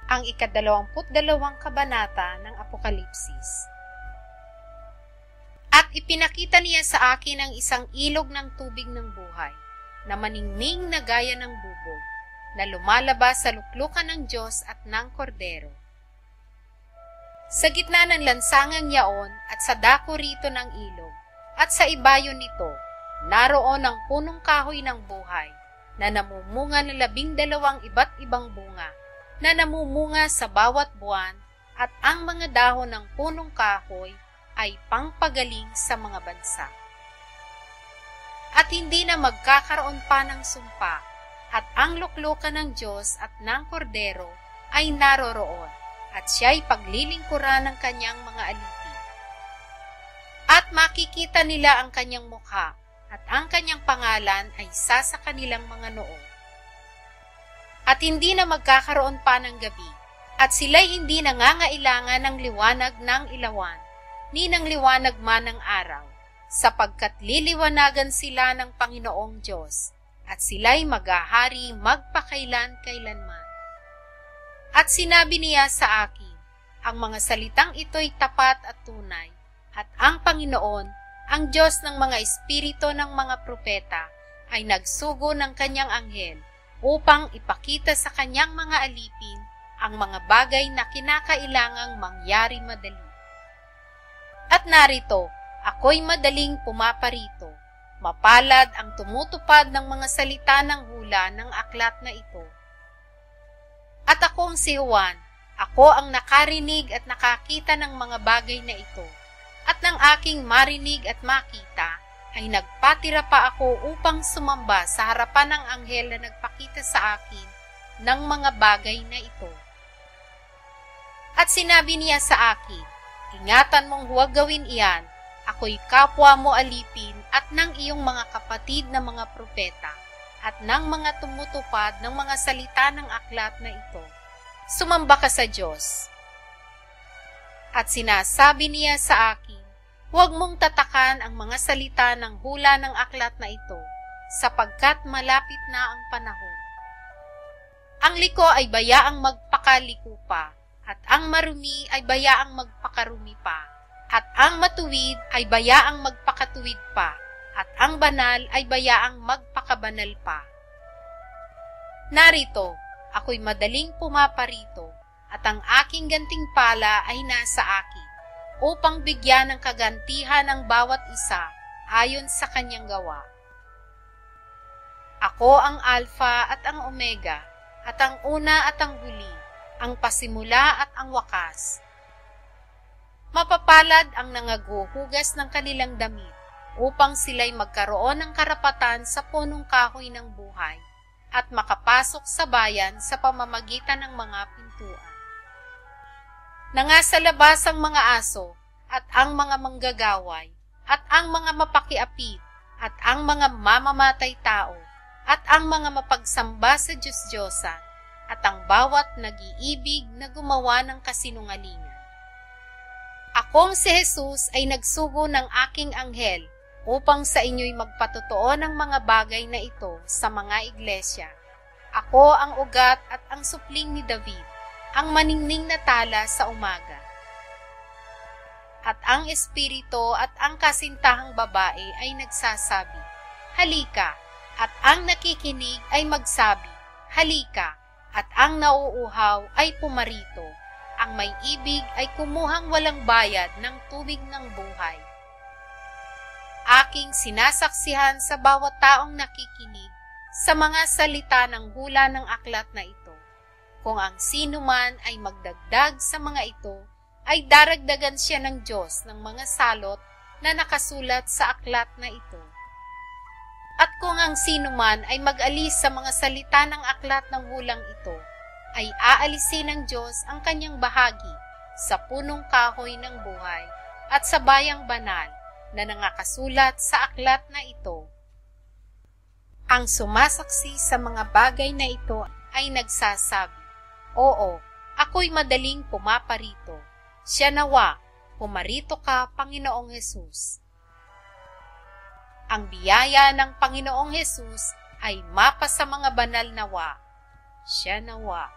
ang 22 kabanata ng Apokalipsis. At ipinakita niya sa akin ang isang ilog ng tubig ng buhay, na maningning na gaya ng bubog, na lumalabas sa luklukan ng Diyos at ng Kordero. Sa gitna ng lansangang yaon at sa dako rito ng ilog, at sa ibayo nito, naroon ang punong kahoy ng buhay, na namumunga ng 12 iba't ibang bunga, na namumunga sa bawat buwan, at ang mga dahon ng punong kahoy ay pangpagaling sa mga bansa. At hindi na magkakaroon pa ng sumpa, at ang luklukan ng Diyos at ng Kordero ay naroroon, at siya'y paglilingkuran ng kanyang mga alipin. At makikita nila ang kanyang mukha, at ang kanyang pangalan ay isa sa kanilang mga noo. At hindi na magkakaroon pa ng gabi, at sila'y hindi nangangailangan ng liwanag ng ilawan, ni ng liwanag man ng araw, sapagkat liliwanagan sila ng Panginoong Diyos, at sila'y maghahari magpakailan-kailanman. At sinabi niya sa akin, ang mga salitang ito'y tapat at tunay, at ang Panginoon, ang Diyos ng mga espiritu ng mga propeta, ay nagsugo ng kanyang anghel upang ipakita sa kanyang mga alipin ang mga bagay na kinakailangang mangyari madali. At narito, ako'y madaling pumaparito. Mapalad ang tumutupad ng mga salita ng hula ng aklat na ito. At akong si Juan, ako ang nakarinig at nakakita ng mga bagay na ito. At nang aking marinig at makita, ay nagpatira pa ako upang sumamba sa harapan ng anghel na nagpakita sa akin ng mga bagay na ito. At sinabi niya sa akin, ingatan mong huwag gawin iyan, ako'y kapwa mo alipin at ng iyong mga kapatid na mga propeta, at ng mga tumutupad ng mga salita ng aklat na ito. Sumamba ka sa Diyos. At sinasabi niya sa akin, huwag mong tatakan ang mga salita ng hula ng aklat na ito, sapagkat malapit na ang panahon. Ang liko ay bayaang magpakaliko pa, at ang marumi ay bayaang magpakarumi pa, at ang matuwid ay bayaang magpakatuwid pa, at ang banal ay bayaang magpakabanal pa. Narito, ako'y madaling pumaparito, at ang aking gantimpala ay nasa akin, upang bigyan ng kagantihan ang bawat isa ayon sa kanyang gawa. Ako ang Alpha at ang Omega, at ang una at ang huli, ang pasimula at ang wakas. Mapapalad ang nangaguhugas ng kanilang damit, upang sila'y magkaroon ng karapatan sa punong kahoy ng buhay, at makapasok sa bayan sa pamamagitan ng mga pintuan. Nangasa labas ang mga aso, at ang mga manggagaway, at ang mga mapakiapid, at ang mga mamamatay tao, at ang mga mapagsamba sa Diyos-Diyosan, at ang bawat nag-iibig na gumawa ng kasinungalingan. Akong si Jesus ay nagsugo ng aking anghel upang sa inyo'y magpatotoo ng mga bagay na ito sa mga iglesia. Ako ang ugat at ang supling ni David, ang maningning na tala sa umaga. At ang espiritu at ang kasintahang babae ay nagsasabi, halika, at ang nakikinig ay magsabi, halika, at ang nauuhaw ay pumarito, ang may ibig ay kumuhang walang bayad ng tubig ng buhay. Aking sinasaksihan sa bawat taong nakikinig sa mga salita ng hula ng aklat na ito. Kung ang sino man ay magdagdag sa mga ito, ay daragdagan siya ng Diyos ng mga salot na nakasulat sa aklat na ito. At kung ang sino man ay mag-alis sa mga salita ng aklat ng hulang ito, ay aalisin ng Diyos ang kanyang bahagi sa punong kahoy ng buhay at sa bayang banal na nangakasulat sa aklat na ito. Ang sumasaksi sa mga bagay na ito ay nagsasabi, oo, ako'y madaling pumaparito. Siya nawa, pumarito ka, Panginoong Hesus. Ang biyaya ng Panginoong Hesus ay mapa sa mga banal nawa. Siya nawa.